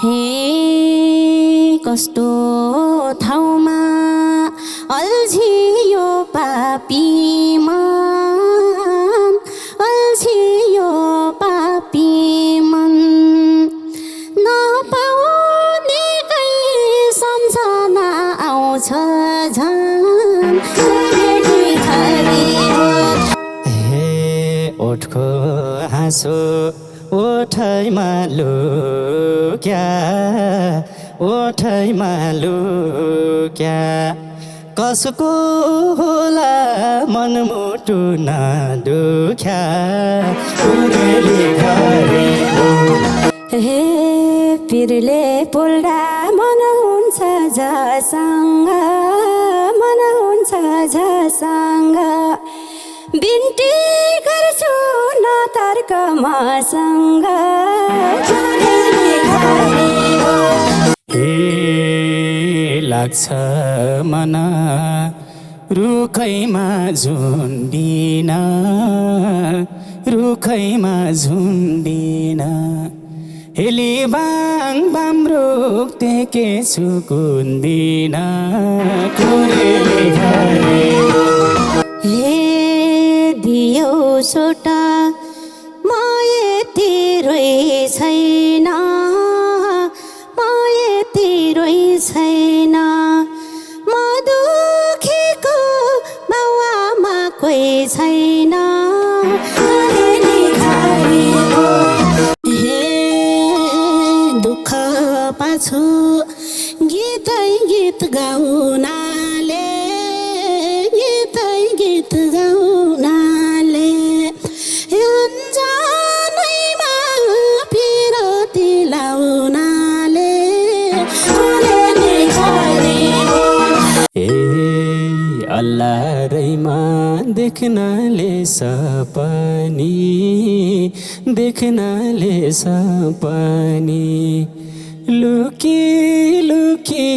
हे कस्तो ठाउँमा अल्झियो पापी मन अल्झियो पापी मन नपाउने कहीँ सम्झना आउँछ झन् हे ओठको हाँसो ओठैमा लुक्या ओठैमा लुक्या कसको होला मनमुटु नदुख्या उरेली गरेको हे पिरले पोल्दा मन हुन्छ झसँग मन हुन्छ झसँग बिन्ती गर्छु न तर्क मसँग हे लाग्छ मन रुखैमा झुन्डिन रुखैमा झुन्डिन हेली बाङ बाम रुख टेके छु कुन्दिन कुरेली गरेको हे दियो छोटा म यतिरै छैन म यतिरै छैन म दुखेको बाउआमा कोही छैन हे दुःख पाछु गीतै गीत गाउनाले गीत गाउनाले अन्जानैमा पिरती लाउनाले ए अल्लाहरैमा देख्नाले सपनी देख्नाले सपनी लुकी लुकी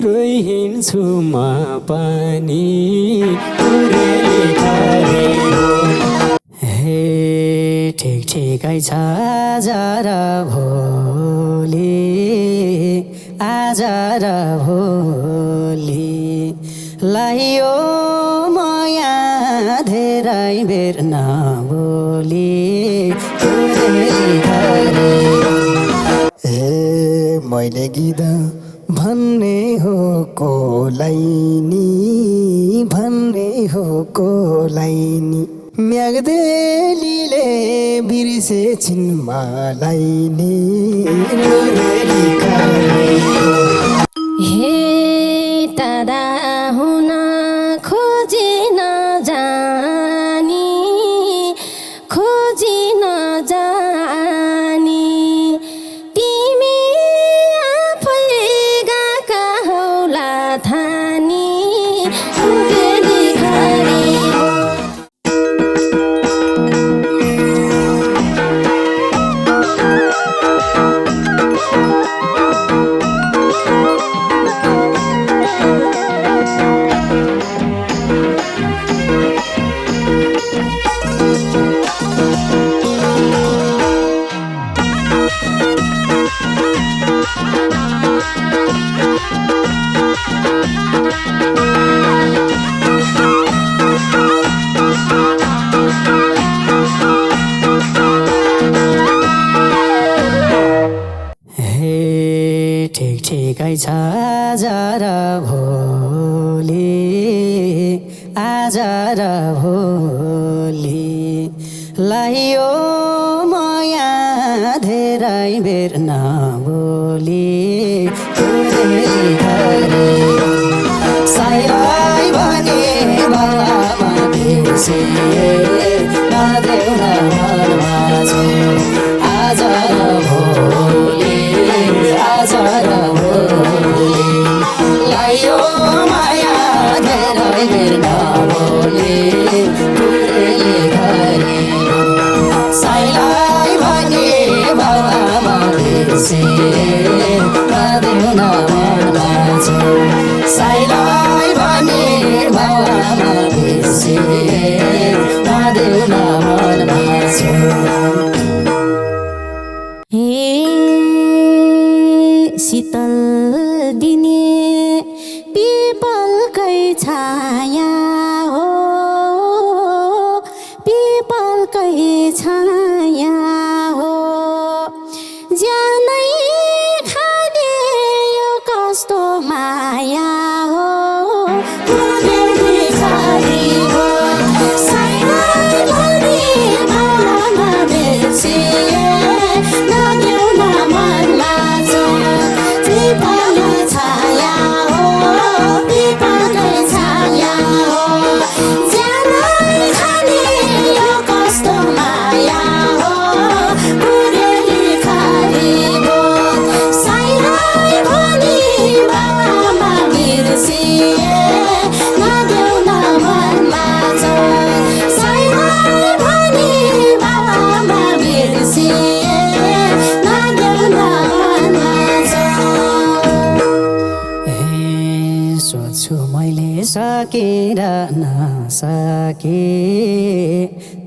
रोइहिँड्छु म पनि उरेली गरेको हे ठिक ठिकै छ आज र भोलि आज र भोलि लायो माया धेरै बेर नबोली उरेली गरेको मैले गीत भन्ने हो कोलाइनी भन्ने हो कोलाइनी म्याग्देलीले बिर्से छिन् मलाई नि हे दादा हुन खोजिन जानी खोजिन जानी तिमी आफै गएका होला थानी उडेली गरेको ठिकै छ आज र भोलि आज र भोलि लायो माया धेरै बेर नबोली उरेली गरेको साइलाई भने बाबामा बिर्से नदेऊ न मनमा छु आज र भोलि आज र भोलि लायो माया धेरै बेर नबोली उरेली गरेको साइलाई भने बाबामा बिर्से नदेऊ न मनमा छु साइलाई भने बाबामा बिर्से नदेऊ न मनमा छु हे शीतल दिने पिपलकै छाया हो पिपलकै छाया हो ज्यानै खाने यो कस्तो माया हो सोच्छु मैले सकेर नसके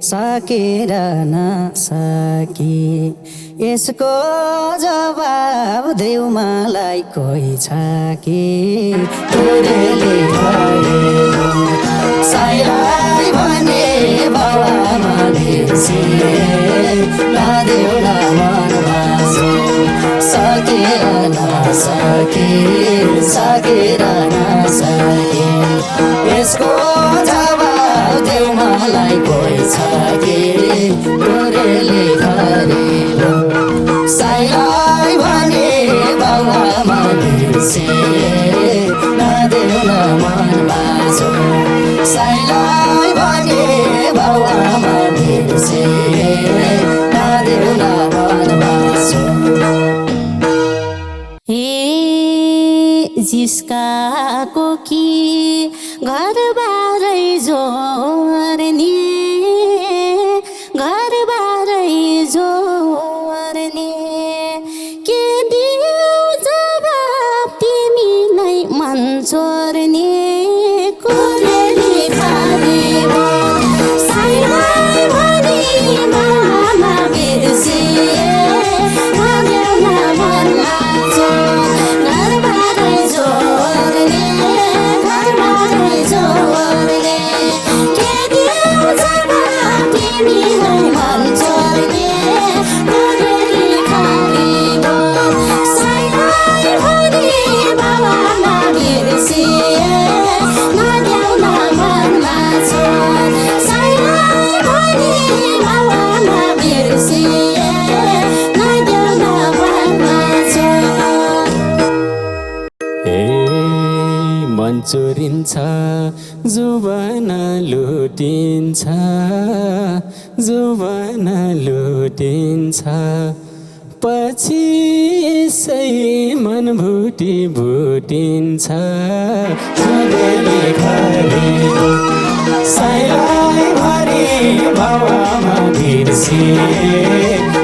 सकेर नसके यसको जवाब देऊ मलाई कोही छ कि तिमीले गरेको साइलाई भने बाबामा बिर्सिए नदेऊ न मनमा सकेर नसके सकेर नसके यसको जवाब देऊ मलाई कोही छ कि तिमीले गरेको साइलाई भने बाबामा बिर्सिए नदेऊ न मनमा साइलाई भने बाबामा बिर्सिए नदेऊ न मनमा जिस्काको कि घरबारै जोर्ने घरबारै जोर्ने के दियौ जवाब तिमीलाई मन चोर्ने कुरेली खाली साइलाई भनी मामा बिर्सिए नदेऊ न मनमा घरबारै जोर्ने घरबारै जोर्ने के दियौ जवाब तिमीलाई मन चोर्ने कुरेली खाली साइलाई भनी बाबामा बिर्सिए नदेऊ न मनमा साइलाई भनी बाबामा बिर्सिए नदेऊ न मनमा मन चोरिन्छ जुबान लुटिन्छ जुबान लुटिन्छ पछि यसै मन भुटी भुटिन्छ साइलाई भरी बाबामा बिर्सिए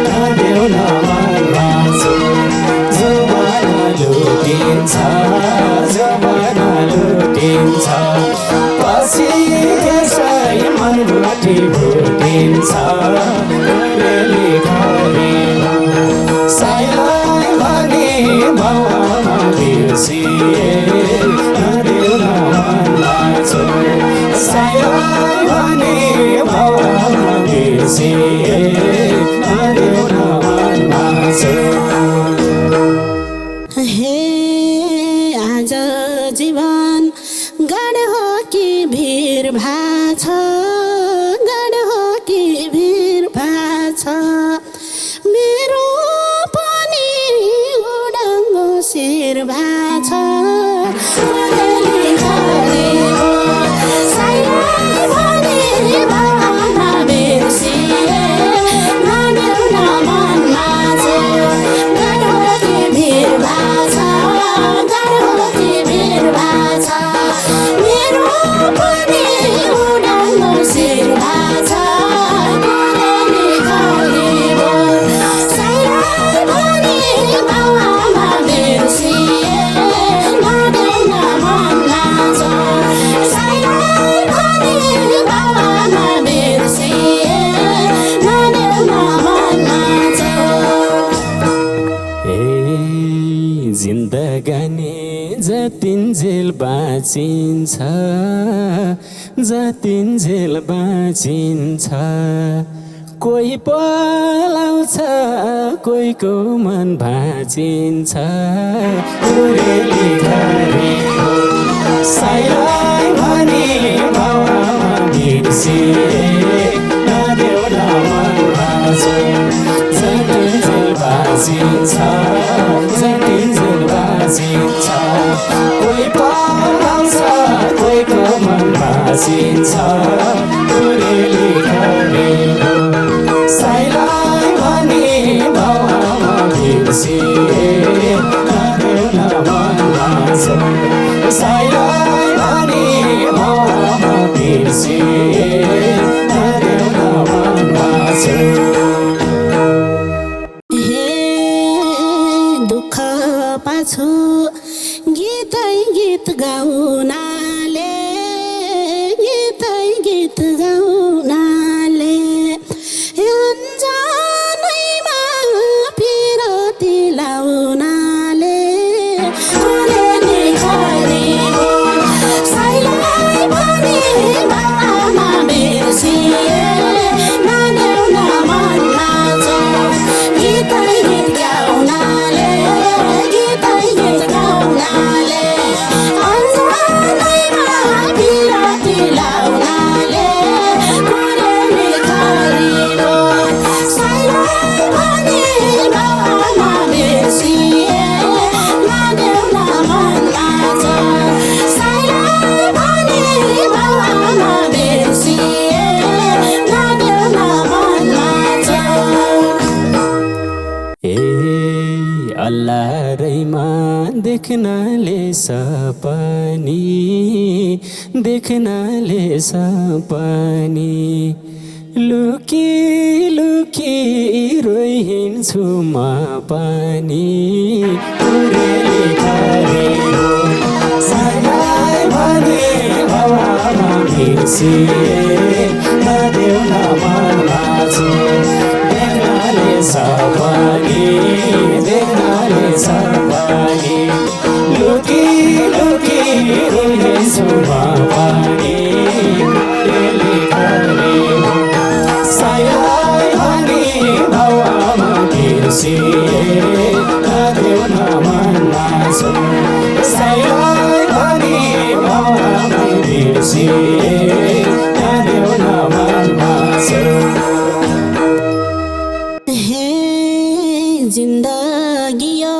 नदेऊ न मनमा जुबान लुटिन्छ जुबान लुटिन्छ पछि यसै मन भुटी भुटिन्छ साइलाई भने बाबामा बिर्सिए नदेऊ न मनमा साइलाई भने बाबामा बिर्सिए नदेऊ न मनमा हे आज जीवन गड हो कि भिर भाछ गड हो कि भिर भाछ मेरो पनि उडङ्गो शिर भाछ साइलाई भने बाबामा बिर्सिए नदेऊ न मनमा गड हो कि भिर भाछ गड हो कि भिर भाछ मेरो पनि उडङ्गो शिर भाछ साइलाई भने बाबामा बिर्सिए नदेऊ न जिन्दगानी जतिन्जेल बाँचिन्छ जतिन्जेल बाँचिन्छ कोही पलाउँछ कोहीको मन भाँचिन्छ उरेली घरी साइलाई भनी भावमा बिर्सिए नदेऊ न मन भाँचो जतिन्जेल बाँचिन्छ जतिन्जेल बाँचिन्छ कोही पलाउँछ कोहीको मन भाँचिन्छ उरेली घरी साइलाई भनी भावमा बिर्सिए नदेऊ न मन भाँचो साइलाई भनी भावमा बिर्सिए नदेऊ न मन भाँचो दुःख पाछु गीतै गीत गाउनाले गीतै गीत गाउनाले अन्जानैमा पिरती लाउनाले उरेली घरी साइलाई भनी भावमा बिर्सिए नदेऊ न मन भाँचो गीतै गीत गाउनाले गीतै गीत गाउनाले अन्जानैमा पिरती लाउनाले उरेली घरी साइलाई भनी भावमा बिर्सिए नदेऊ न मन भाँचो साइलाई भनी भावमा बिर्सिए नदेऊ न मन भाँचो अल्लाहरैमा देख्नाले सपनी देख्नाले सपनी लुकी लुकी रोइहिँड्छु म पनि उरेली घरी साइलाई भनी भावमा बिर्सिए नदेऊ न मन भाँचो देख्नाले सपनी देख्नाले सपनी लुकी लुकी रोइहिँड्छु म पनि उरेली घरी साइलाई भनी भावमा बिर्सिए नदेऊ न मन भाँचो साइलाई भनी भावमा बिर्सिए नदेऊ न मन भाँचो हे जिन्दगी यो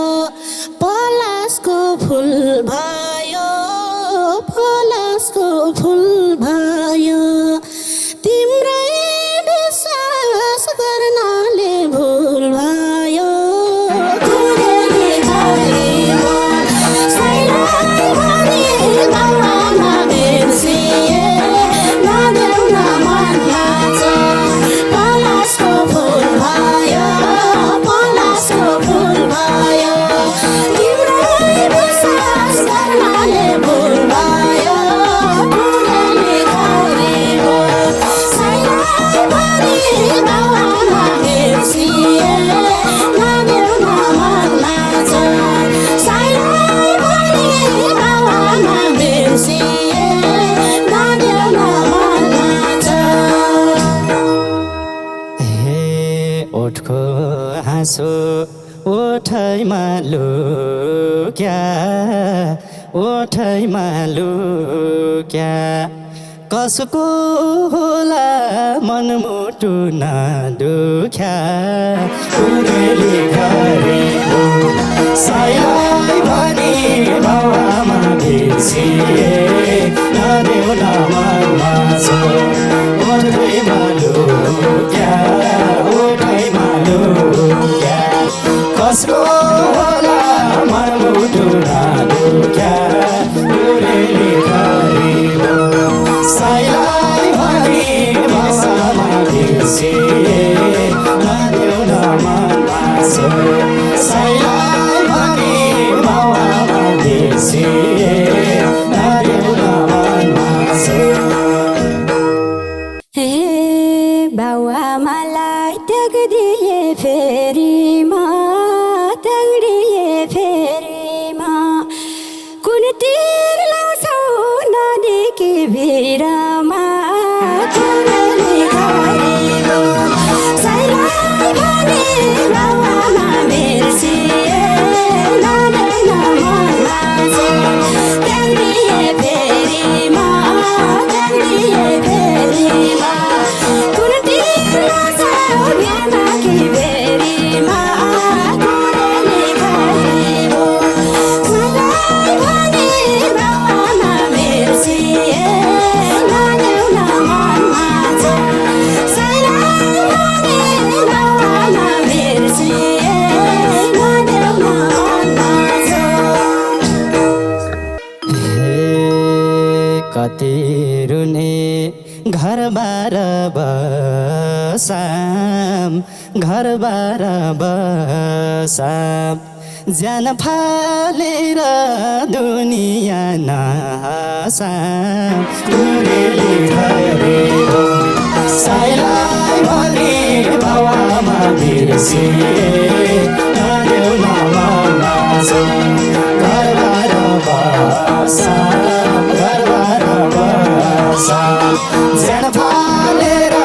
पलासको फुल भयो पलासको फुल भयो तिम्रै विश्वास गर्नाले भुल भयो उरेली घरी साइलाई भनी भावमा बिर्सिए नदेऊ न मन भाँचो पलासको फुल भयो पलासको फुल भयो तिम्रै विश्वास गर्नाले भुल भयो उरेली घरी साइलाई भनी भावमा बिर्सिए नदेऊ न मन भाँचो साइलाई भनी भावमा बिर्सिए नदेऊ न मन भाँचो हे ओठको हाँसो ओठैमा लुक्या ओठैमा लुक्या कसको होला मनमुटु नदुख्या उरेली घरी साइलाई भनी भावमा बिर्सिए नदेऊ न मन भाँचो ओठैमा लुक्या ओठैमा लुक्या कसको होला मनमुटु नदुख्या उरेली घरी साइलाई भनी भावमा बिर्सिए नदेऊ न मन भाँचो साइलाई भनी भावमा बिर्सिए नदेऊ तिर लाउँछौ नदीकी भिरमा कुरेली घारीको साइलाई भने बाबामा बिर्सिए लाँदैन मनमा त्याग्दिए फेरिमा कुन तिर लाउँछौ बिर्नाकी भेरीमा कुरेली घारीको साइलाई भने बाबामा बिर्सिए लाँदैन मनमा साइलाई भने बाबामा बिर्सिए लाँदैन मनमा हे कति रुने घरबार बसाम घरबार बसाम ज्यान फालेर दुनिया नासाम कुरेली घारीको साइलाई भने बाबामा बिर्सिए लाँदैन मनमा घरबार बसाम घरबार बसाम ज्यान फालेर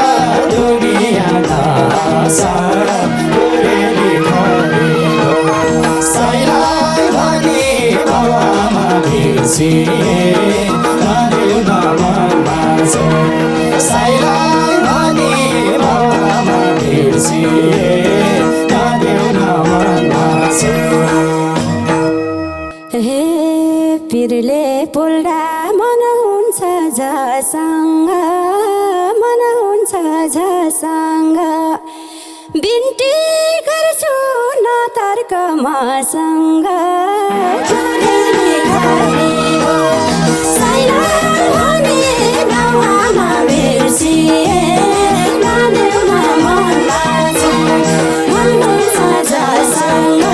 दुनिया नासाम कुरेली घारीको साइलाई भने बाबामा बिर्सिए लाँदैन मनमा साइलाई भने बाबामा बिर्सिए लाँदैन मनमा हे पिरले पोल्दा मन हुन्छ झसँग मन हुन्छ झसँग बिन्ती गर्छु न तर्क मसँग कुरेली घारीको साइलाई भने बाबामा बिर्सिए लाँदैन मनमा मन हुन्छ झसँग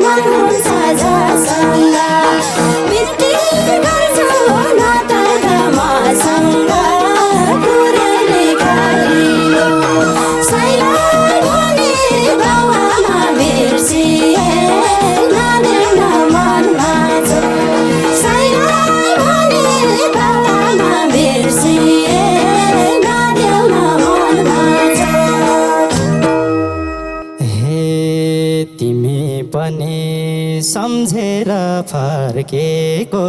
मन हुन्छ झसँग बिन्ती गर्छु न तर्क मसँग कुरेली घारीको साइलाई भने बाबामा बिर्सिए लाँदैन मनमा साइलाई भने बाबामा बिर्सिए लाँदैन मनमा हे तिमी पनि सम्झेर फर्केको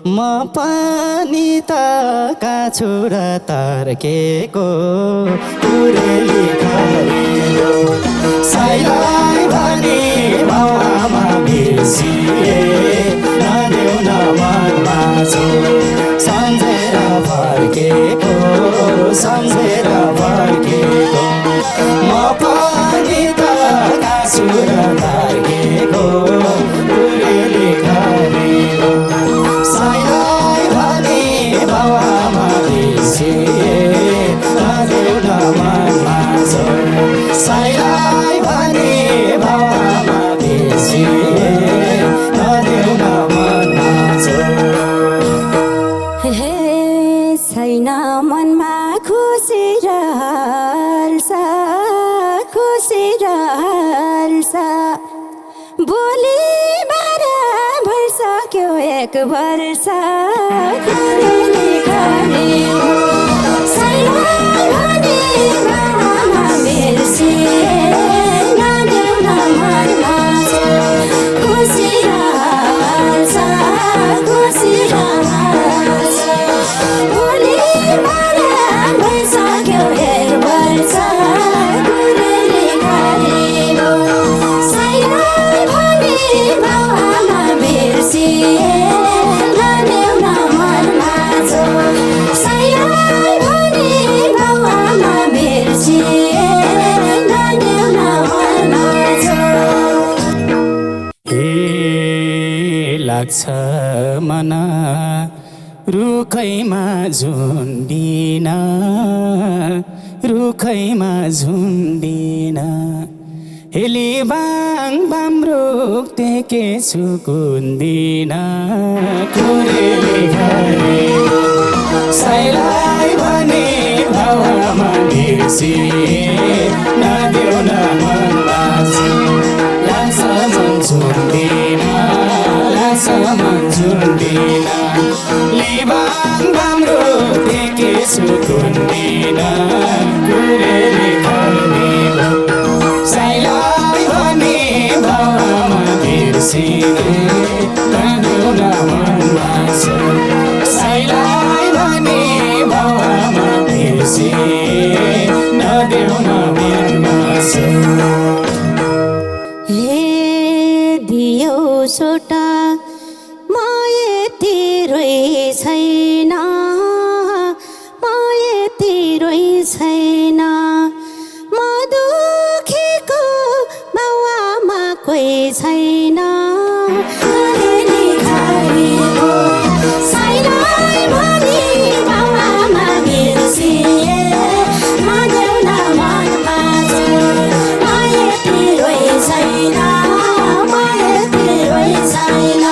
म पनि त काछु र तर्केको कुरेली घारीको साइलाई भने बाबामा बिर्सिए लाँदैन मनमा सम्झेर फर्केको म पनि त काछु र तर्केको कुरेली घारीको साइलाई भने बाबामा बिर्सिए लाँदैन मनमा साइलाई भने बाबामा बिर्सिए लाँदैन मनमा हे छैन मनमा खुसी र हर्ष बोली 12 भइसक्यो 1 वर्ष कुरेली घारीको साइलाई भने बाबामा बिर्सिए लाँदैन मनमा खुसी र हर्ष बोली 12 भइसक्यो 1 वर्ष कुरेली घारीको साइलाई भने बाबामा बिर्सिए लाँदैन मनमा साइलाई भने बाबामा बिर्सिए लाँदैन मनमा हे लाग्छ मन रुखैमा झुन्डिन हेली बाङ बाम रुख्ते के सुकुन्दिन कुरेली घारीको साइलाई भने बाबामा बिर्सिए नदेऊ न मन लाग्छ कोही छैन कुरेली खारीको साइलाई भनी बाबामा बिर्सिए नदेऊ न मनमा माया तिरोइ छैन माया तिरोइ छैन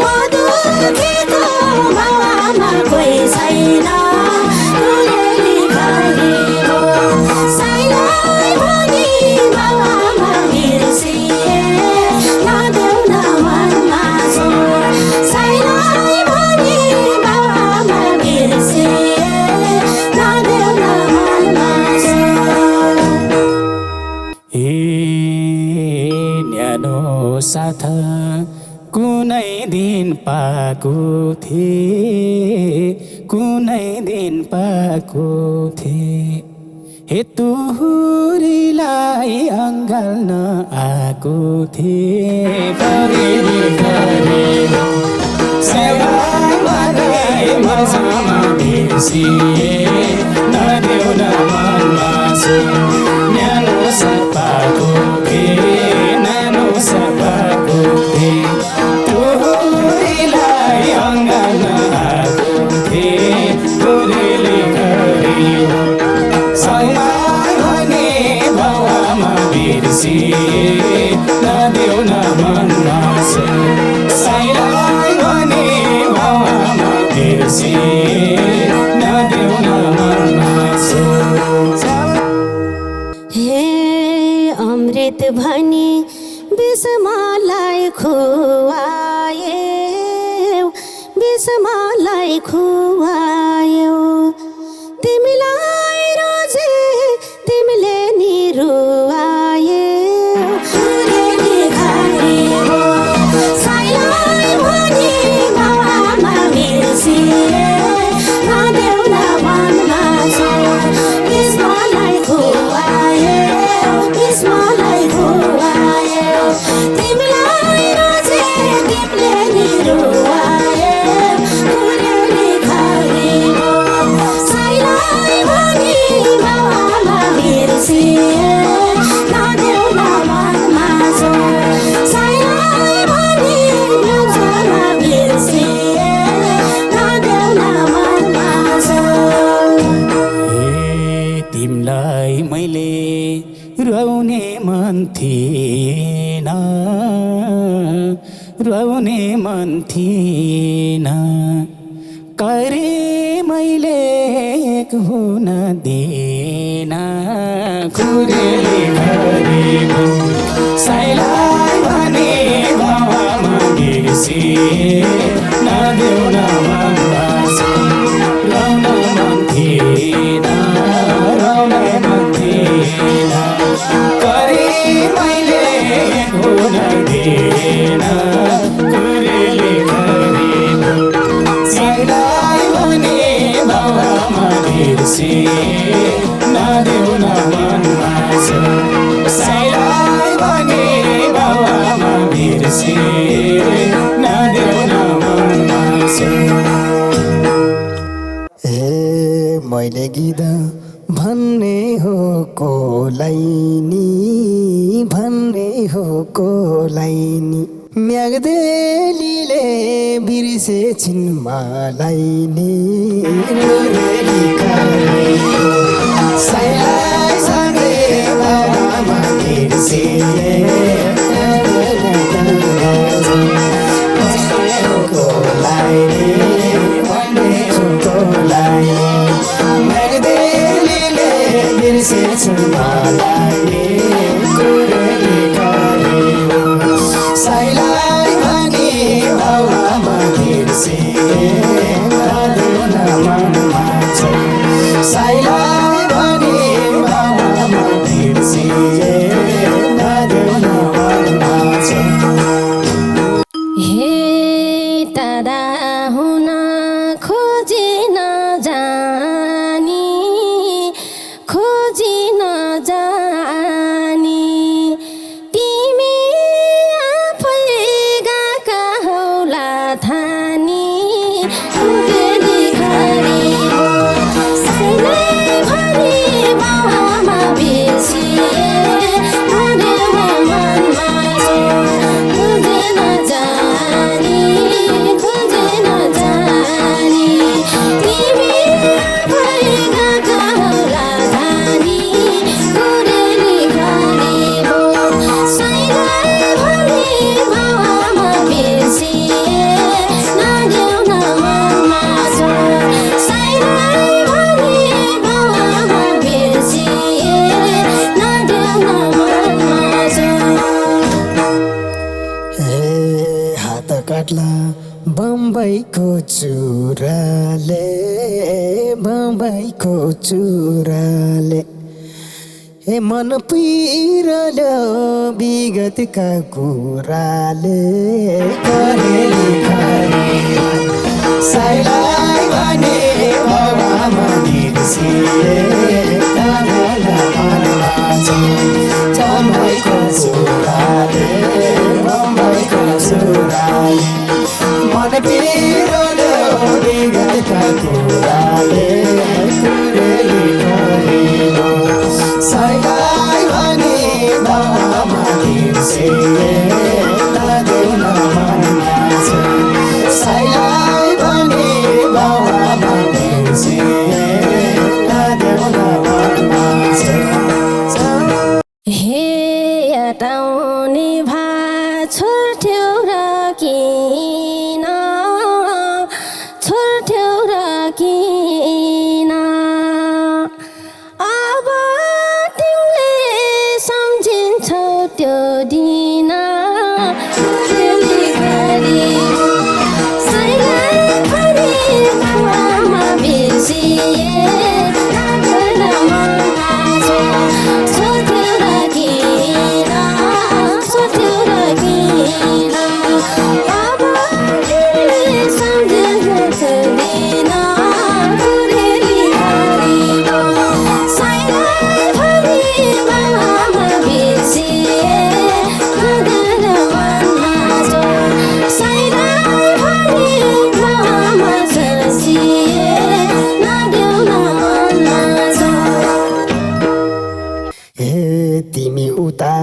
म दुखीको बाबामा कोही छैन कुरेली खारीको साइलाई भनी बाबामा बिर्सिए नदेऊ न मनमा साइलाई भनी बाबामा बिर्सिए नदेऊ न मनमा न्यानो साथ कुनै दिन पाएको थिए कुनै दिन पाएको थिए हेतुहुरीलाई अँगाल्न आएको थिए गरेरी गरेरी मर्सामा बिर्सिए नदेऊ न मनमा न्यानो सपाको थिए नानो सपाको थिए तुहुरीलाई अँगाल्न आएको थिए कुरेली खारीको साइलाई भने बाबामा बिर्सिए नदेऊ न मनमा साइलाई भने बाबामा बिर्सिए नदेऊ न मनमा हे अमृत भनी विषमालाई खुवायौ विषमालाई खुवायौ तिमीलाई रोजे तिमीले नि रुवायौ कुरेली खारीको साइलाई भनी बाबामा बिर्सिए नदेऊ न मनमा विषमालाई खुवायौ विषमालाई खुवायौ तिमीलाई रोजे तिमीले नि रुवायौ कुरेली खारीको साइलाई भनी बाबामा बिर्सिए नदेऊ न मनमा साइलाई भनी बाबामा बिर्सिए नदेऊ न मनमा तिमलाई मैले रुवाउने मन थिएन रुवाउने मन थिएन करे मैले एक हुन दिएन कुरेली खारीको साइलाई भने बाबामा बिर्सिए नदेऊ न मनमा रुवाउन मन थिएन रुवाउन मन थिएन करे मैले एक हुन दिएन कुरेली खारीको साइलाई भने बाबामा बिर्सिए नदेऊ न मनमा साइलाई भने बाबामा बिर्सिए नदेऊ न मनमा मैले गीत भन्ने हो कोलाई नि भन्ने हो कोलाई नि म्याग्देलीले बिर्से छिन् मलाई नि कुरेली खारीको साइलाई सँगै बाबामा बिर्सिए कोलाई नि भन्ने हो कोलाई म्याग्देलीले बिर्से छिन् मलाई कुरेली खारीको साइलाई भने बाबामा बिर्सिए नदेऊ न मनमा साइलाई भने बाबामा बिर्सिए नदेऊ न मनमा हे दादा हुन खोजी नजानी खोजी नजानी तिमी आफै गएका होला थानी कुरेली खारीको साइलाई भनी बाबामा बिर्सिए एक्ला बम्बईको चुराले बम्बईको चुराले हे मन पिरल्यो विगतका कुराले करेली खरेली साइलाई भने बाबामा बिर्सिए कागला पानमा चम्बईको चुराले बम्बईको चुराले मन पिरल्यो विगतका कुराले करेली खरेली साइलाई भने बाबामा बिर्सिए लाग्दैन मनमा साइलाई भने बाबामा बिर्सिए लाग्दैन मनमा हे हटाउने भा छोड्थ्यौ र किन छोड्थ्यौ र किन अब तिमीले सम्झिन्छौ त्यो दिन साइलाई पनि बाबामा बिर्सिए लाग्दैन मनमा छोड्थ्यौ र किन छोड्थ्यौ र किन अब तिमीले सम्झिन्छौ त्यो दिन कुरेली खरेली साइलाई पनि बाबामा बिर्सिए लाग्दैन मनमा साइलाई पनि बाबामा बिर्सिए लाग्दैन मनमा हे तिमी उता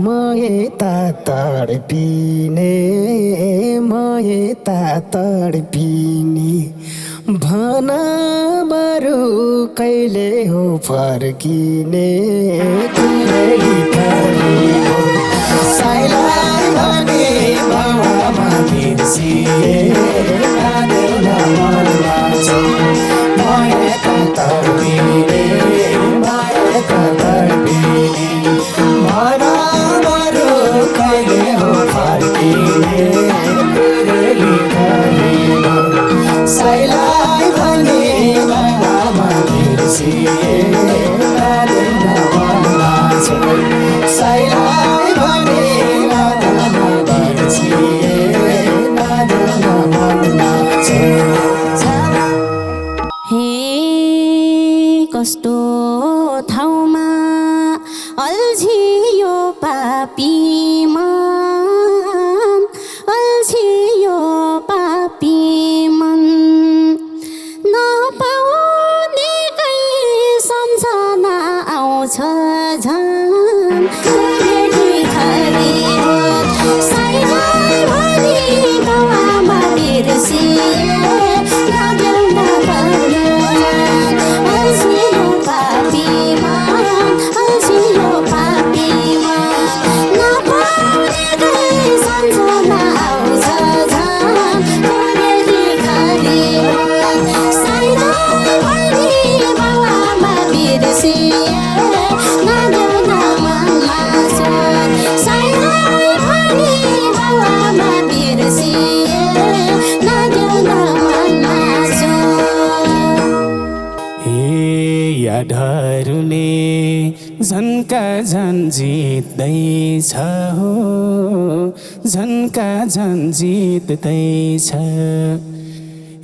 म यता तडपिने म यता तडपिने भन बरु कहिले हो फर्किने कुरेली खरेली साइलाई भने बाबामा बिर्सिए लाग्दैन मनमा म यता तडपिने म यता तडपिने भन बरु कहिले हो फर्किने कुरेली खरेली साइलाई भने बाबामा बिर्सिए लाग्दैन मनमा साइलाई भने बाबामा बिर्सिए लाग्दैन मनमा हे कस्तो ठाउँमा अल्झियो पापी मन अल्झियो पापी मन नपाउने कहीँ सम्झना आउँछ झन् कुरेली खरेली साइलाई भने बाबामा बिर्सिए लाग्दैन अल्झियो पापी मन अल्झियो पापी मन नपाउने कहीँ सम्झना आउँछ झन् कुरेली खरेली साइलाई भने बाबामा बिर्सिए लाग्दैन मनमा साइलाई भने बाबामा बिर्सिए लाग्दैन मनमा हे यादहरूले झन्का झन् जित्दैछ हो झन्का झन् जित्दैछ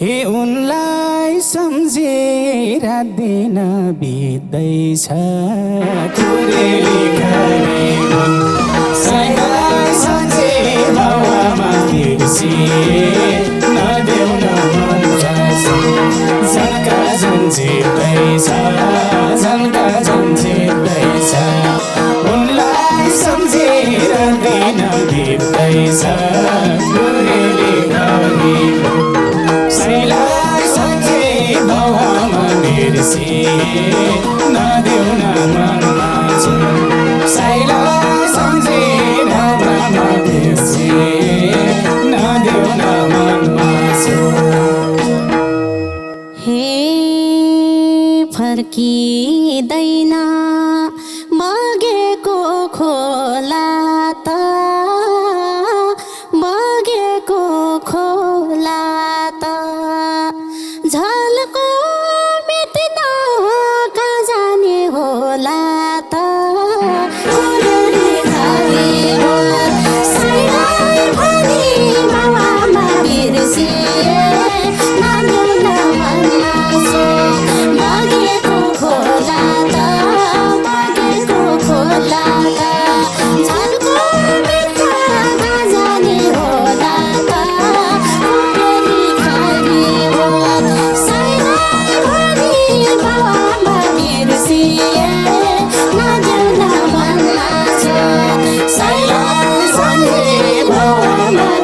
हे उनलाई सम्झेर दिन बित्दैछ कुरेली खरेली साइलाई सम्झे बाबामा बिर्सिए नदेऊ न मन झन्का झन् जित्दैछ झन्का झन् जित्दैछ उनलाई सम्झेर दिन बित्दैछ कुरेली खरेली साइलाई सम्झे बाबामा बिर्सिए नदेऊ न मनमा साइलाई सम्झे बाबामा बिर्सिए नदेऊ न मनमा हे फर्किँदैन बगेको खोला त बगेको खोला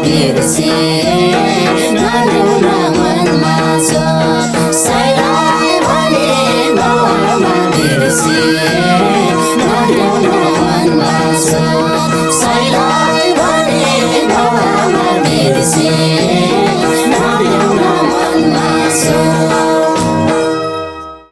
बिर्सिए नदेऊ न मनमा सोच साइलाई भने बाबामा बिर्सिए नदेऊ न मनमा सोच साइलाई भने बाबामा बिर्सिए